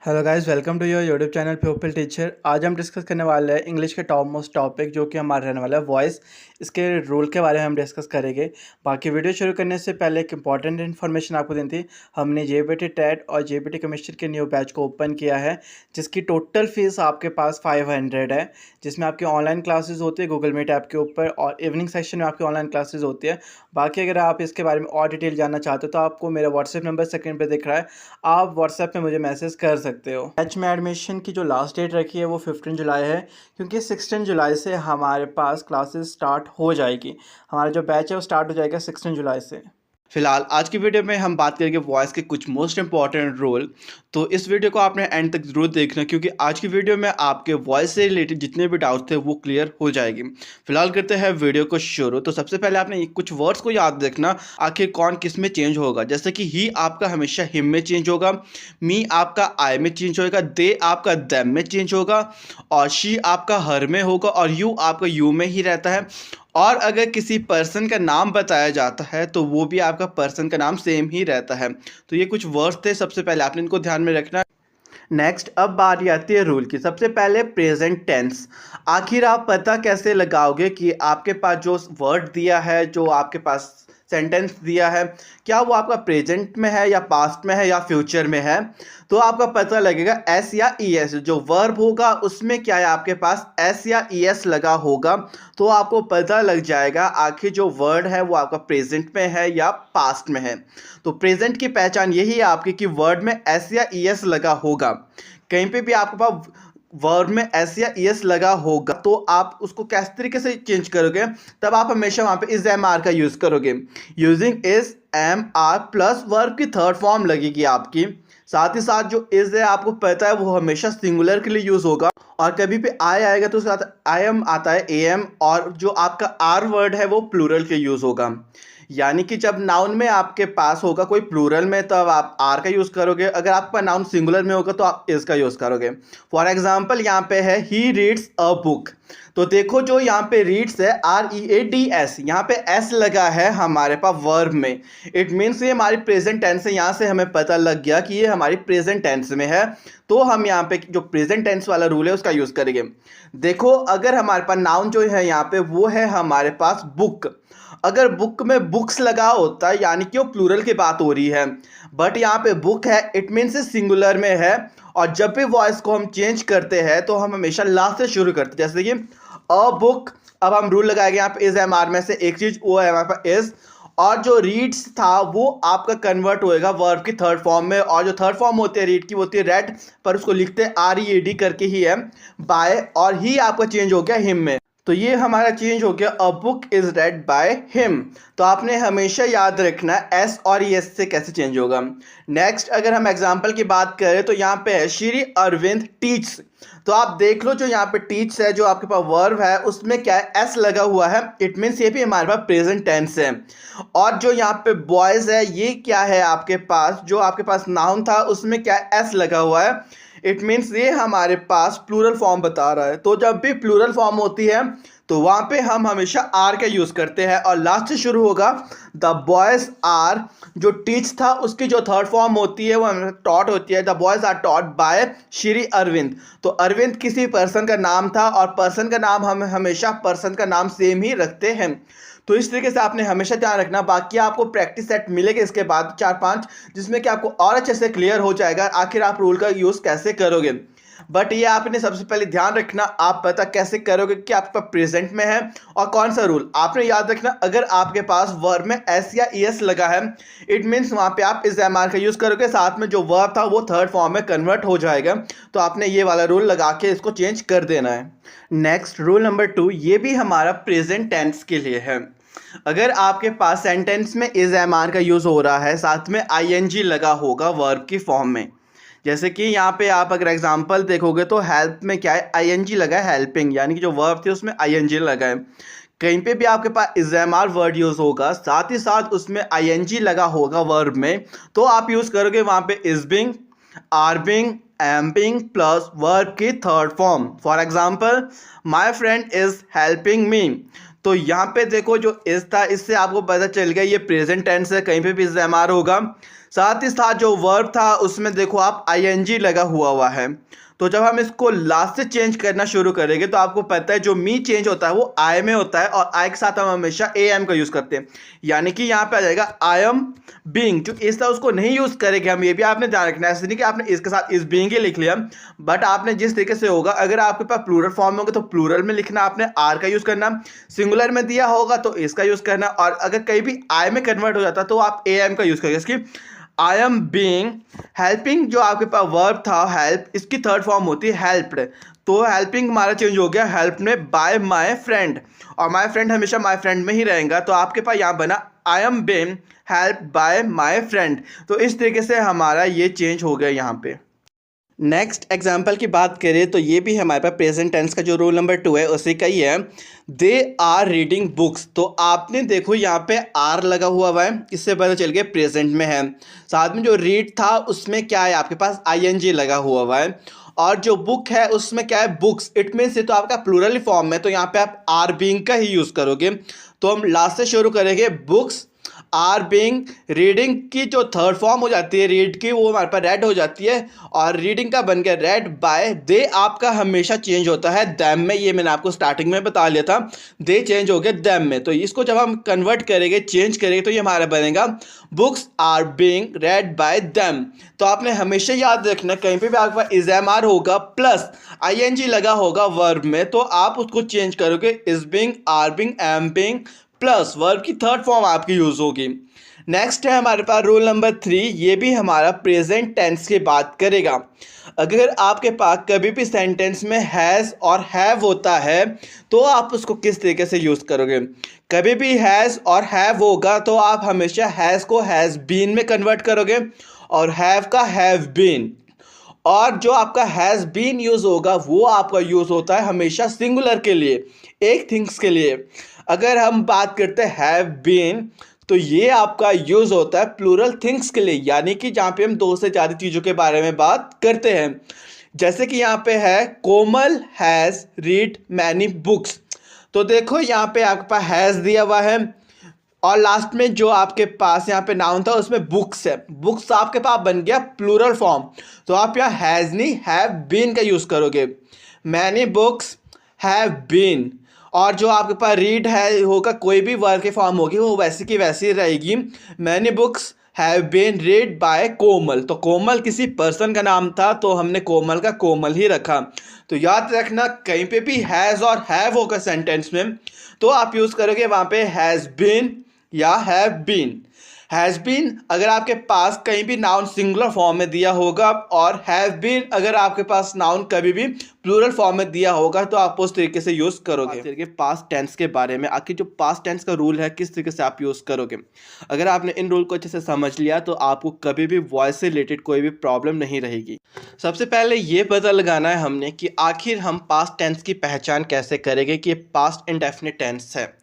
Hello guys, welcome to your YouTube channel pupil teacher. आज हम discuss करने वाले हैं इंग्लिश के टॉप मोस्ट टॉपिक जो कि हमारा रहने वाला है वॉइस। इसके रूल के बारे में हम डिस्कस करेंगे। बाकी वीडियो शुरू करने से पहले एक इंपॉर्टेंट इन्फॉर्मेशन आपको देनी थी। हमने जेबीटी टेट और जेबीटी केमिस्ट्री के न्यू बैच को ओपन किया है, जिसकी टोटल फीस आपके पास 500 है, जिसमें आपकी ऑनलाइन क्लासेज होती है गूगल मीट ऐप के ऊपर, और इवनिंग सेक्शन में आपकी ऑनलाइन क्लासेज होती है। बाकी अगर आप इसके बारे में और डिटेल जानना चाहते हो तो आपको मेरा व्हाट्सएप नंबर स्क्रीन पे दिख रहा है, आप व्हाट्सएप पे मुझे मैसेज कर सकते हो। बैच में एडमिशन की जो लास्ट डेट रखी है वो 15 जुलाई है, क्योंकि 16 जुलाई से हमारे पास क्लासेस स्टार्ट हो जाएगी। हमारा जो बैच है वो स्टार्ट हो जाएगा 16 जुलाई से। फिलहाल आज की वीडियो में हम बात करेंगे वॉइस के कुछ मोस्ट इंपॉर्टेंट रोल। तो इस वीडियो को आपने एंड तक जरूर देखना, क्योंकि आज की वीडियो में आपके वॉइस से रिलेटेड जितने भी डाउट्स थे वो क्लियर हो जाएगी। फिलहाल करते हैं वीडियो को शुरू। तो सबसे पहले आपने कुछ वर्ड्स को याद रखना, आखिर कौन किस में चेंज होगा। जैसे कि ही आपका हमेशा हिम में चेंज होगा, मी आपका आई में चेंज होगा, दे आपका देम में चेंज होगा, और शी आपका हर में होगा, और यू आपका यू में ही रहता है। और अगर किसी पर्सन का नाम बताया जाता है तो वो भी आपका पर्सन का नाम सेम ही रहता है। तो ये कुछ वर्ड्स थे, सबसे पहले आपने इनको ध्यान में रखना। नेक्स्ट, अब बारी आती है रूल की। सबसे पहले प्रेजेंट टेंस। आखिर आप पता कैसे लगाओगे कि आपके पास जो वर्ड दिया है, जो आपके पास सेंटेंस दिया है, क्या वो आपका प्रेजेंट में है या पास्ट में है या फ्यूचर में है। तो आपका पता लगेगा एस या ई एस। जो वर्ब होगा उसमें क्या है, आपके पास एस या ई एस लगा होगा, तो आपको पता लग जाएगा आखिर जो वर्ड है वो आपका प्रेजेंट में है या पास्ट में है। तो प्रेजेंट की पहचान यही है आपकी कि वर्ड में एस या ई एस लगा होगा। कहीं पे भी आपके पास वर्ड में एस या ई एस लगा होगा तो आप उसको किस तरीके से चेंज करोगे, तब आप हमेशा वहां पे इज एम आर का यूज करोगे। Using is am are plus verb की थर्ड फॉर्म लगेगी आपकी। साथ ही साथ जो इज है आपको पता है वो हमेशा सिंगुलर के लिए यूज होगा, और कभी भी आई आएगा तो उसके साथ आई एम आता है, ए एम, और जो आपका आर वर्ड है वो प्लूरल के यूज होगा। यानी कि जब नाउन में आपके पास होगा कोई प्लूरल में तब आप आर का यूज करोगे, अगर आपका नाउन सिंगुलर में होगा तो आप इज का यूज करोगे। फॉर एग्जाम्पल यहाँ पे है ही रीड्स अ बुक। तो देखो जो यहाँ पे रीड्स है R E A D S, यहाँ पे एस लगा है हमारे पास वर्ब में। इट मीन्स ये हमारी प्रेजेंट टेंस है। यहाँ से हमें पता लग गया कि ये हमारी प्रेजेंट टेंस में है, तो हम यहाँ पे जो प्रेजेंट टेंस वाला रूल है उसका यूज करेंगे। देखो अगर हमारे पास नाउन जो है यहाँ पे वो है हमारे पास बुक, अगर बुक में बुक्स लगा होता है यानी कि वो प्लूरल की बात हो रही है, बट यहाँ पे बुक है, इट मीन्स सिंगुलर में है। और जब भी वॉइस को हम चेंज करते हैं तो हम हमेशा लास्ट से शुरू करते हैं, जैसे कि अ बुक। अब हम रूल लगाएंगे यहाँ पे इज एम आर में से एक चीज वो है हमारे पास इज, और जो रीड्स था वो आपका कन्वर्ट होएगा वर्ब की थर्ड फॉर्म में, और जो थर्ड फॉर्म होती है रीड की वो होती है रेड, पर उसको लिखते हैं आर ई ए डी करके ही है, बाय, और ही आपका चेंज हो गया हिम में। तो ये हमारा चेंज हो गया a book is red by him. तो आपने हमेशा याद रखना एस और एस से कैसे चेंज होगा। नेक्स्ट, अगर हम एग्जांपल की बात करें तो यहाँ पे है श्री अरविंद टीच। तो आप देख लो जो यहाँ पे टीच है, जो आपके पास वर्ब है उसमें क्या है, एस लगा हुआ है। इट मीन्स ये भी हमारे पास प्रेजेंट टेंस है। और जो यहाँ पे बॉयज है ये क्या है, आपके पास जो आपके पास नाउन था उसमें क्या है, एस लगा हुआ है। इट मीन्स ये हमारे पास प्लूरल फॉर्म बता रहा है। तो जब भी प्लूरल फॉर्म होती है तो वहां पे हम हमेशा आर का यूज करते हैं, और लास्ट से शुरू होगा द बॉयज आर। जो टीच था उसकी जो थर्ड फॉर्म होती है वो टॉट होती है, the boys are taught by Shri Arvind. तो अरविंद किसी पर्सन का नाम था, और पर्सन का नाम हम हमेशा पर्सन का नाम सेम ही रखते हैं। तो इस तरीके से आपने हमेशा ध्यान रखना। बाकी आपको प्रैक्टिस सेट मिलेगा इसके बाद 4-5, जिसमें कि आपको और अच्छे से क्लियर हो जाएगा आखिर आप रूल का यूज कैसे करोगे। बट ये आपने सबसे पहले ध्यान रखना, आप पता कैसे करोगे कि आपका प्रेजेंट में है और कौन सा रूल। आपने याद रखना अगर आपके पास वर्ब में एस या ई एस लगा है, इट मीन्स वहां पे आप इस एम आर का यूज करोगे, साथ में जो वर्ब था वो थर्ड फॉर्म में कन्वर्ट हो जाएगा। तो आपने ये वाला रूल लगा के इसको चेंज कर देना है। नेक्स्ट, रूल नंबर 2, ये भी हमारा प्रेजेंट टेंस के लिए है। अगर आपके पास सेंटेंस में इज एम आर का यूज हो रहा है, साथ में आई एन जी लगा होगा वर्ब की फॉर्म में, जैसे कि यहाँ पे आप अगर एग्जांपल देखोगे तो हेल्प में क्या है, आई एन जी लगा है, हेल्पिंग, यानी कि जो वर्ब थी उसमें आई एन जी लगा है। कहीं पे भी आपके पास is am are word use होगा, साथ ही साथ उसमें आई एन जी लगा होगा वर्ब में, तो आप यूज करोगे वहां पे is being, are being, am being plus verb की third form. For example my friend is helping me. तो यहाँ पे देखो जो इज था, इससे आपको पता चल गया ये प्रेजेंट टेंस है, कहीं पे भी इज एम आर होगा। साथ ही साथ जो वर्ब था उसमें देखो आप आईएनजी लगा हुआ है। तो जब हम इसको लास्ट से चेंज करना शुरू करेंगे तो आपको पता है जो मी चेंज होता है वो आई में होता है, और आई के साथ हम हमेशा ए एम का यूज़ करते हैं। यानी कि यहाँ पे आ जाएगा आई एम बीइंग। जो इस तरह उसको नहीं यूज़ करेंगे हम, ये भी आपने ध्यान रखना है। ऐसे नहीं कि आपने इसके साथ इस बीइंग ही लिख लिया, बट आपने जिस तरीके से होगा, अगर आपके पास प्लूरल फॉर्म होगा तो प्लूरल में लिखना, आपने आर का यूज़ करना, सिंगुलर में दिया होगा तो इसका यूज़ करना, और अगर कहीं भी आई में कन्वर्ट हो जाता तो आप ए एम का यूज़ करेंगे। इसकी आई एम बीइंग हेल्पिंग, जो आपके पास वर्ब था हेल्प, इसकी थर्ड फॉर्म होती है हेल्प्ड। तो हेल्पिंग हमारा चेंज हो गया हेल्प में बाय माय फ्रेंड, और माय फ्रेंड हमेशा माय फ्रेंड में ही रहेगा। तो आपके पास यहाँ बना I am being help by my friend. तो इस तरीके से हमारा ये चेंज हो गया यहाँ पे। नेक्स्ट एग्जाम्पल की बात करें तो ये भी हमारे पास प्रेजेंट टेंस का जो रूल नंबर 2 है उसी का ही है। They are reading books. तो आपने देखो यहाँ पे आर लगा हुआ है, इससे पता चल गया प्रेजेंट में है। साथ में जो रीड था उसमें क्या है, आपके पास आईएनजी लगा हुआ है, और जो बुक है उसमें क्या है, बुक्स। इट मीन्स ये तो आपका प्लूरल फॉर्म है, तो यहाँ पे आप आर बीइंग का ही यूज़ करोगे। तो हम लास्ट से शुरू करेंगे, बुक्स आर बीइंग। रीडिंग की जो थर्ड फॉर्म हो जाती है रीड की, वो हमारे पास रेड हो जाती है, और रीडिंग का बन गया रेड बाय। दे आपका हमेशा चेंज होता है दैम में, ये मैंने आपको स्टार्टिंग में बता लिया था। दे चेंज हो गया दैम में। तो इसको जब हम कन्वर्ट करेंगे, चेंज करेंगे, तो ये हमारा बनेगा books are being read by them. तो आपने हमेशा याद रखना, कहीं पे भी आपके पास इज एम आर होगा प्लस आईएनजी लगा होगा वर्ब में, तो आप उसको चेंज करोगे is being, are being, am being, plus verb की थर्ड फॉर्म आपकी यूज होगी। नेक्स्ट है हमारे पास रूल नंबर 3, ये भी हमारा प्रेजेंट टेंस की बात करेगा। अगर आपके पास कभी भी सेंटेंस में हैज़ और हैव होता है तो आप उसको किस तरीके से यूज़ करोगे। कभी भी हैज़ और हैव होगा तो आप हमेशा हैज़ को हैज़ बीन में कन्वर्ट करोगे, और हैव का हैव बीन। और जो आपका हैज़ बीन यूज़ होगा वो आपका यूज़ होता है हमेशा सिंगुलर के लिए, एक थिंग्स के लिए। अगर हम बात करते हैं हैव बीन, तो ये आपका यूज़ होता है प्लूरल थिंग्स के लिए, यानी कि जहाँ पे हम दो से ज़्यादा चीज़ों के बारे में बात करते हैं। जैसे कि यहाँ पे है कोमल हैज़ रीड मैनी बुक्स। तो देखो यहाँ पे आपके पास हैज़ दिया हुआ है, और लास्ट में जो आपके पास यहाँ पे नाउन था उसमें बुक्स है। बुक्स आपके पास बन गया प्लूरल फॉर्म, तो आप यहाँ हैज़ नहीं हैव बीन का यूज़ करोगे। मैनी बुक्स हैव बीन, और जो आपके पास रीड है होगा, कोई भी वर्ब की फॉर्म होगी वो वैसी की वैसी रहेगी। Many books have been read by Komal. तो कोमल किसी पर्सन का नाम था, तो हमने कोमल का कोमल ही रखा। तो याद रखना, कहीं पे भी हैज़ और हैव होगा सेंटेंस में तो आप यूज़ करोगे वहाँ पे हैज़ बीन या हैव बीन। हैज़ बीन अगर आपके पास कहीं भी नाउन सिंगुलर फॉर्म में दिया होगा, और हैव बीन अगर आपके पास नाउन कभी भी प्लूरल फॉर्म में दिया होगा, तो आप उस तरीके से यूज़ करोगे। पास्ट टेंस के बारे में, आखिर जो पास्ट टेंस का रूल है किस तरीके से आप यूज़ करोगे, अगर आपने इन रूल को अच्छे से समझ लिया तो आपको कभी भी वॉइस से रिलेटेड कोई भी प्रॉब्लम नहीं रहेगी। सबसे पहले ये पता लगाना है हमने कि आखिर हम पास्ट टेंस की पहचान कैसे करेंगे कि ये पास्ट इंडेफिनिट टेंस है।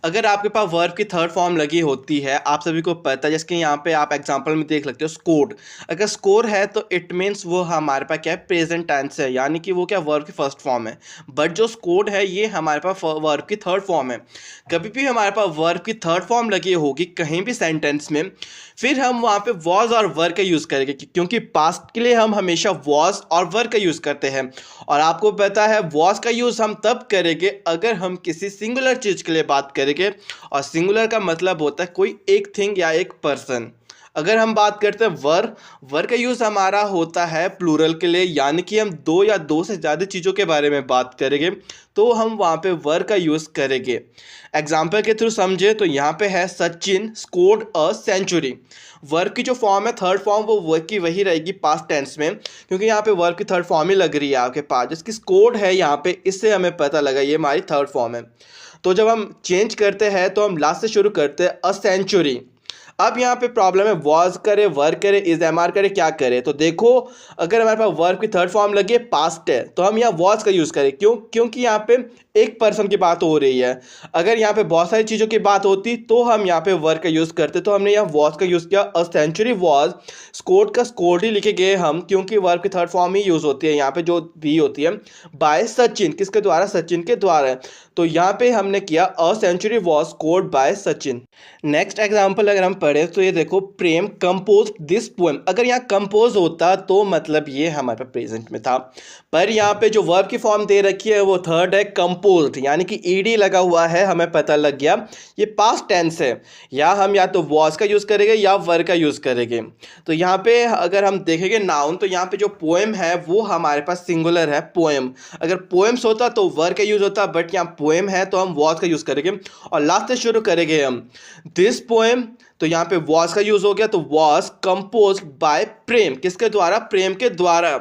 अगर आपके पास वर्ब की थर्ड फॉर्म लगी होती है, आप सभी को पता है, जैसे कि यहाँ पे आप एग्जांपल में देख सकते हो स्कोर्ड। अगर स्कोर है तो इट मीन्स वो हमारे पास क्या है, प्रेजेंट टेंस है, यानी कि वो क्या वर्ब की फर्स्ट फॉर्म है। बट जो स्कोर्ड है ये हमारे पास वर्ब की थर्ड फॉर्म है। कभी भी हमारे पास वर्ब की थर्ड फॉर्म लगी होगी कहीं भी सेंटेंस में, फिर हम वहाँ पे वॉज और वर का यूज़ करेंगे, क्योंकि पास्ट के लिए हम हमेशा वॉज और वर का यूज़ करते हैं। और आपको पता है वॉज का यूज़ हम तब करेंगे अगर हम किसी सिंगुलर चीज़ के लिए बात करेंगे, और सिंगुलर का मतलब होता है कोई एक थिंग या एक पर्सन। अगर हम बात करते हैं वर का यूज़ हमारा होता है प्लूरल के लिए, यानी कि हम दो या दो से ज़्यादा चीज़ों के बारे में बात करेंगे तो हम वहाँ पे वर का यूज़ करेंगे। एग्जाम्पल के थ्रू समझे तो यहाँ पे है Sachin scored a century. Verb की जो फॉर्म है थर्ड फॉर्म वो वर्ब की वही रहेगी पास्ट टेंस में, क्योंकि यहाँ पे वर्ब की थर्ड फॉर्म ही लग रही है आपके पास। जिसकी स्कोर्ड है यहाँ पे, इससे हमें पता लगा ये हमारी थर्ड फॉर्म है। तो जब हम चेंज करते हैं तो हम लास्ट से शुरू करते हैं अ सेंचुरी। अब यहाँ पे प्रॉब्लम है वॉज करे, वर करे, इज एम आर करे, क्या करे। तो देखो अगर हमारे पास वर्ब की थर्ड फॉर्म लगी है पास्ट है तो हम यहाँ वॉज का यूज़ करें। क्यों? क्योंकि यहाँ पे एक पर्सन की बात हो रही है। अगर यहाँ पे बहुत सारी चीज़ों की बात होती तो हम यहाँ पे वर का यूज़ करते, तो हमने यहाँ वॉज का यूज़ किया। अ सेंचुरी वॉज, स्कोर्ड का स्कोर्ड ही लिखे गए हम, क्योंकि वर्ब की थर्ड फॉर्म ही यूज़ होती है यहाँ पे जो भी होती है। बाय सचिन, किसके द्वारा? सचिन के द्वारा। तो यहाँ पे हमने किया a century was scored by Sachin. Next example अगर हम पढ़े तो ये देखो, प्रेम कंपोज दिस पोएम। अगर यहाँ कंपोज होता तो मतलब ये हमारे पास प्रेजेंट में था, पर यहाँ पे जो वर्ब की फॉर्म दे रखी है वो थर्ड है, कंपोज्ड, यानी कि ईडी लगा हुआ है, हमें पता लग गया ये पास्ट टेंस है। या हम या तो वॉज का यूज़ करेंगे या वर का यूज़ करेंगे। तो यहाँ पे अगर हम देखेंगे नाउन, तो यहाँ पे जो पोएम है वो हमारे पास सिंगुलर है, पोएम। अगर पोएम्स होता तो वर का यूज़ होता, बट यहाँ पोएम है तो हम वॉज का यूज़ करेंगे। और लास्ट से शुरू करेंगे हम, दिस पोएम, तो यहाँ पे वॉज का यूज़ हो गया, तो वॉज कंपोज बाय प्रेम, किसके द्वारा? प्रेम के द्वारा।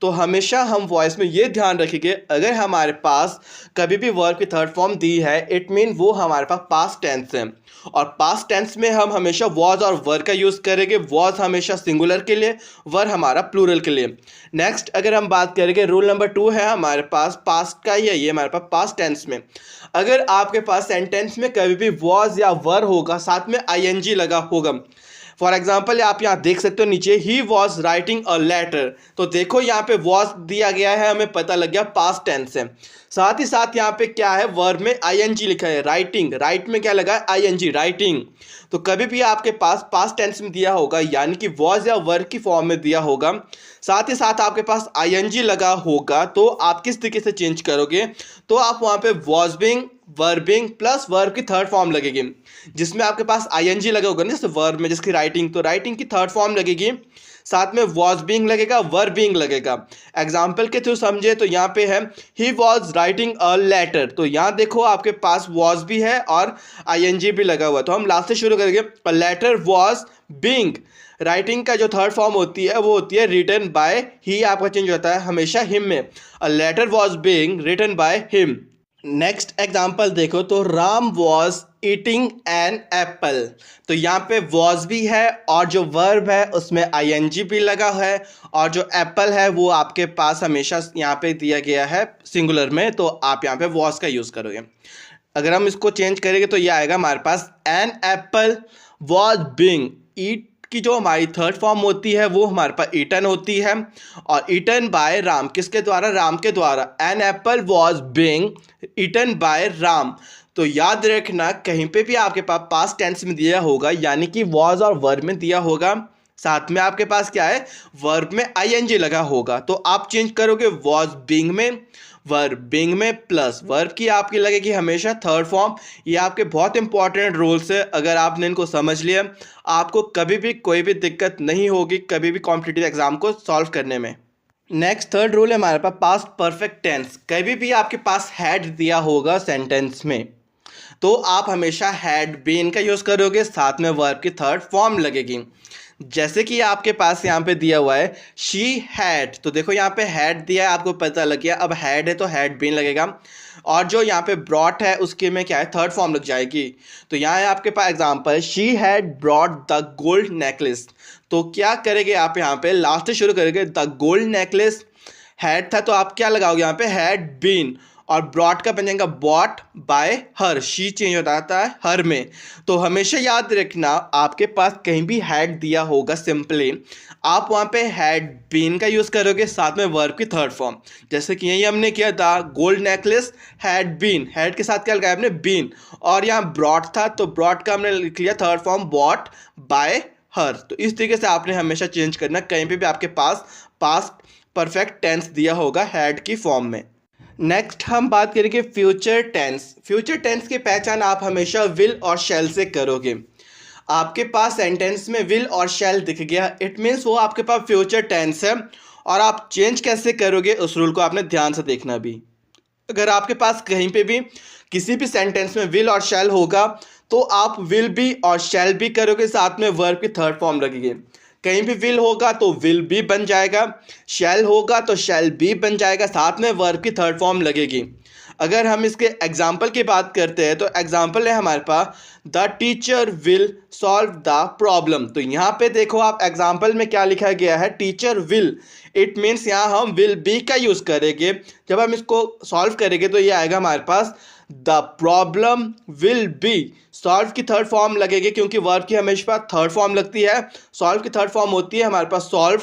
तो हमेशा हम वॉइस में ये ध्यान रखेंगे, अगर हमारे पास कभी भी वर्ब की थर्ड फॉर्म दी है, इट मीन वो हमारे पास पास्ट टेंस है। और पास्ट टेंस में हम हमेशा वॉज और वर का यूज़ करेंगे। वॉज हमेशा सिंगुलर के लिए, वर हमारा प्लूरल के लिए। नेक्स्ट अगर हम बात करेंगे, रूल नंबर 2 है हमारे पास पास्ट का ही है, ये हमारे पास पास्ट टेंस में। अगर आपके पास सेंटेंस में कभी भी वॉज या वर होगा, साथ में आईएनजी लगा होगा, फॉर एग्जाम्पल आप यहाँ देख सकते हो नीचे, he was writing a letter, तो देखो यहाँ पे वॉज दिया गया है, हमें पता लग गया पास्ट टेंस है। साथ ही साथ यहाँ पे क्या है, वर्ब में आईएनजी लिखा है, राइटिंग, राइट में क्या लगा है? ING, writing. तो कभी भी आपके पास पास्ट टेंस में दिया होगा, यानी कि वॉज या वर्ब की फॉर्म में दिया होगा, साथ ही साथ आपके पास आईएनजी लगा होगा, तो आप किस तरीके से चेंज करोगे? तो आप वहाँ पे वॉज बीइंग, वर्बिंग प्लस वर्ब की थर्ड फॉर्म लगेगी, जिसमें आपके पास आईएनजी लगा होगा ना, जैसे वर्ब में जिसकी राइटिंग, तो राइटिंग की थर्ड फॉर्म लगेगी, साथ में वॉज बीइंग लगेगा, वर्ब बीइंग लगेगा। एग्जाम्पल के थ्रू समझे तो यहाँ पे है, he was writing a letter, तो यहाँ देखो आपके पास वॉज भी है और आईएनजी भी लगा हुआ है। तो हम लास्ट से शुरू करेंगे, a letter was being, writing का जो थर्ड फॉर्म होती है वो होती है रिटन बाय, ही आपका चेंज होता है हमेशा हिम में, a letter was being written by him. Next example देखो, तो Ram was eating an apple, तो यहाँ पे वॉज भी है और जो वर्ब है उसमें आईएनजी भी लगा है, और जो एप्पल है वो आपके पास हमेशा यहाँ पे दिया गया है सिंगुलर में, तो आप यहाँ पे वॉज का यूज़ करोगे। अगर हम इसको चेंज करेंगे तो ये आएगा हमारे पास, एन एप्पल वॉज बीइंग, ईट की जो हमारी थर्ड फॉर्म होती है वो हमारे पास ईटन होती है, और ईटन बाय राम, किसके द्वारा? राम के द्वारा। An apple was being eaten by Ram. तो याद रखना, कहीं पे भी आपके पास पास्ट टेंस में दिया होगा, यानी कि वॉज और वर्ब में दिया होगा, साथ में आपके पास क्या है, वर्ब में आईएनजी लगा होगा, तो आप चेंज करोगे वॉज बीइंग में, वर्ब बीइंग में, प्लस वर्ब की आपकी लगेगी हमेशा थर्ड फॉर्म। ये आपके बहुत इंपॉर्टेंट रूल्स है, अगर आपने इनको समझ लिया आपको कभी भी कोई भी दिक्कत नहीं होगी कभी भी कॉम्पिटिटिव एग्जाम को सॉल्व करने में। नेक्स्ट थर्ड रूल है हमारे पास पास्ट परफेक्ट टेंस। कभी भी आपके पास हैड दिया होगा सेंटेंस में, तो आप हमेशा हैड बीन का यूज़ करोगे, साथ में वर्ब की थर्ड फॉर्म लगेगी। जैसे कि आपके पास यहाँ पे दिया हुआ है शी हैड, तो देखो यहाँ पे हैड दिया है, आपको पता लग गया, अब हैड है तो हैड बीन लगेगा। और जो यहाँ पे ब्रॉट है उसके में क्या है, थर्ड फॉर्म लग जाएगी। तो यहाँ है आपके पास example, she had brought the gold necklace, तो क्या करेंगे आप यहाँ पे, लास्ट से शुरू करेंगे, द गोल्ड नेकलेस, हैड था तो आप क्या लगाओगे यहाँ पे, हैड बीन, और ब्रॉट का बन जाएगा bought by her, she change हो जाता है हर में। तो हमेशा याद रखना, आपके पास कहीं भी हैड दिया होगा, सिंपली आप वहाँ पे हैड बीन का यूज़ करोगे, साथ में वर्ब की थर्ड फॉर्म। जैसे कि यही हमने किया था, gold necklace had been, had के साथ क्या लगाया हमने, बीन, और यहाँ ब्रॉट था तो ब्रॉट का हमने लिख लिया थर्ड फॉर्म बॉट बाय हर। तो इस तरीके से आपने हमेशा चेंज करना, कहीं पे भी आपके पास पास्ट परफेक्ट टेंस दिया होगा हैड की फॉर्म में। नेक्स्ट हम बात करेंगे फ्यूचर टेंस। फ्यूचर टेंस की पहचान आप हमेशा विल और शैल से करोगे। आपके पास सेंटेंस में विल और शैल दिख गया, इट मीन्स वो आपके पास फ्यूचर टेंस है, और आप चेंज कैसे करोगे उस रूल को आपने ध्यान से देखना भी। अगर आपके पास कहीं पे भी किसी भी सेंटेंस में विल और शैल होगा, तो आप विल भी और शैल भी करोगे, साथ में वर्ब की थर्ड फॉर्म लगेगी। कहीं भी विल होगा तो विल भी बन जाएगा, शैल होगा तो शैल भी बन जाएगा, साथ में वर्ब की थर्ड फॉर्म लगेगी। अगर हम इसके एग्जाम्पल की बात करते हैं तो एग्जाम्पल है हमारे पास the teacher will solve the problem. तो यहाँ पे देखो आप एग्जाम्पल में क्या लिखा गया है, टीचर विल, इट मीन्स यहाँ हम विल बी का यूज़ करेंगे। जब हम इसको सॉल्व करेंगे तो ये आएगा हमारे पास the problem will be. Solve की थर्ड फॉर्म लगेगी क्योंकि वर्ब की हमेशा थर्ड फॉर्म लगती है। सॉल्व की थर्ड फॉर्म होती है हमारे पास सॉल्व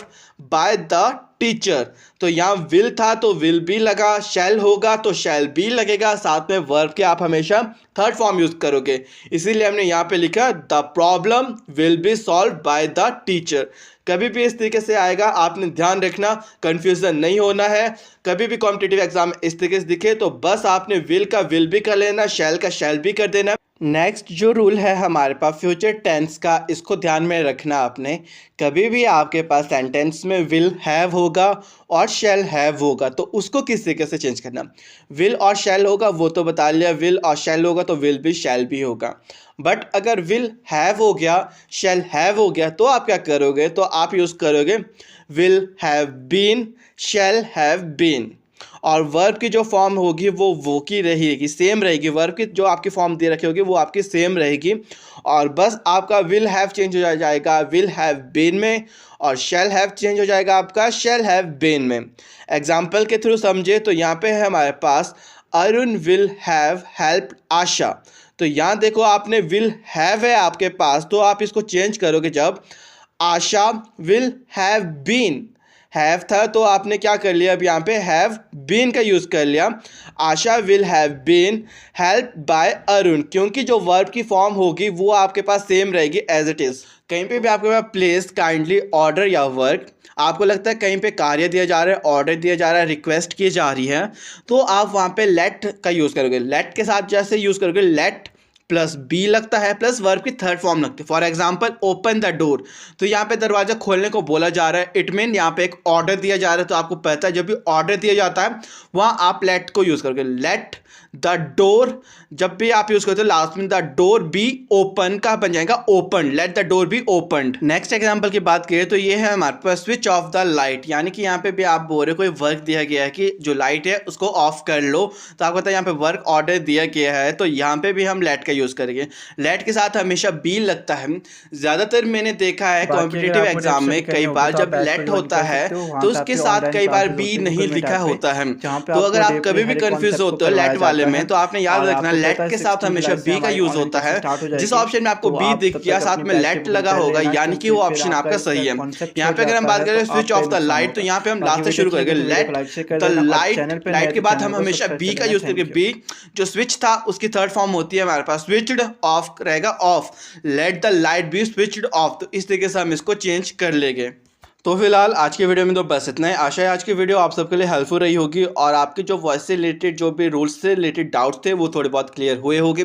बाय द टीचर। तो यहाँ विल था तो विल बी लगा, शैल होगा तो शैल बी लगेगा, साथ में वर्ब के आप हमेशा थर्ड फॉर्म यूज करोगे, इसीलिए हमने यहाँ पे लिखा the problem will be solve by the teacher. कभी भी इस तरीके से आएगा, आपने ध्यान रखना, कंफ्यूजन नहीं होना है। कभी भी कॉम्पिटिटिव एग्जाम इस तरीके से दिखे तो बस आपने विल का विल भी कर लेना, शैल का शैल भी कर देना। नेक्स्ट जो रूल है हमारे पास फ्यूचर टेंस का, इसको ध्यान में रखना आपने। कभी भी आपके पास सेंटेंस में विल हैव होगा और शैल हैव होगा तो उसको किस तरीके से चेंज करना। विल और शैल होगा वो तो बता लिया, विल और शैल होगा तो विल भी शैल भी होगा। बट अगर विल हैव हो गया, शैल हैव हो गया तो आप क्या करोगे, तो आप यूज़ करोगे will have been, shall have been. और वर्ब की जो फॉर्म होगी वो की रहेगी, सेम रहेगी। वर्ब की जो आपकी फॉर्म दे रखी होगी वो आपकी सेम रहेगी और बस आपका विल हैव चेंज हो जाएगा विल हैव बीन में, और शैल हैव चेंज हो जाएगा आपका शैल हैव बीन में। एग्जाम्पल के थ्रू समझे तो यहाँ पे है हमारे पास अरुण विल हैव हेल्प्ड आशा। तो यहाँ देखो आपने विल हैव है आपके पास तो आप इसको चेंज करोगे जब आशा विल हैव बीन, हैव था तो आपने क्या कर लिया, अब यहाँ पे हैव बीन का यूज़ कर लिया। Asha will have been help by Arun, क्योंकि जो वर्ब की फॉर्म होगी वो आपके पास सेम रहेगी एज इट इज़। कहीं पे भी आपके पास प्लेस, काइंडली, ऑर्डर या वर्क, आपको लगता है कहीं पे कार्य दिया जा रहा है, ऑर्डर दिया जा रहा है, रिक्वेस्ट की जा रही है, तो आप वहाँ पे लेट का यूज़ करोगे। लेट के साथ जैसे यूज़ करोगे लेट प्लस बी लगता है प्लस वर्ब की थर्ड फॉर्म लगती है। For example open the door, तो यहाँ पे दरवाजा खोलने को बोला जा रहा है, इट मीन यहाँ पे एक ऑर्डर दिया जा रहा है। तो आपको पता है जब भी ऑर्डर दिया जाता है वहाँ आप लेट को यूज़ करोगे। लेट द डोर जब भी आप यूज़ करते हो लास्ट में द डोर बी ओपन का बन जाएगा open, let the door be open. Next example की बात करें तो ये है हमारे पास स्विच ऑफ द लाइट, यानी कि यहाँ पे भी आप बोल रहे हो कोई वर्क दिया गया है कि जो लाइट है उसको ऑफ कर लो, तो आपको पता है यहाँ पे वर्क ऑर्डर दिया गया है तो यहाँ पे भी हम लेट का यूज़ करेंगे। लेट के साथ हमेशा बी लगता है। ज़्यादातर मैंने देखा है कॉम्पिटिटिव एग्जाम में कई बार जब लेट होता है तो उसके साथ कई बार बी नहीं लिखा होता है। तो अगर आप कभी भी कंफ्यूज होते हो लेट वाले में तो आपने याद रखना लेट के साथ हमेशा बी का यूज होता है। जिस ऑप्शन में आपको बी दिख गया साथ में लेट लगा होगा यानी कि वो ऑप्शन आपका सही है। यहाँ पे अगर हम बात करें स्विच ऑफ द लाइट तो यहाँ पे हम लास्ट से शुरू करेंगे लेट द लाइट। लाइट के बाद हम हमेशा बी का यूज करेंगे। बी जो स्विच था उसकी थर्ड फॉर्म होती है हमारे पास स्विच्ड ऑफ रहेगा of, let the light B switched off. तो इस तरीके से हम इसको चेंज कर लेंगे। तो फिलहाल आज की वीडियो में तो बस इतना है। आशा है आज की वीडियो आप सबके लिए हेल्पफुल रही होगी और आपके जो वॉइस से रिलेटेड जो भी रूल्स से रिलेटेड डाउट्स थे वो थोड़े बहुत क्लियर हुए होंगे।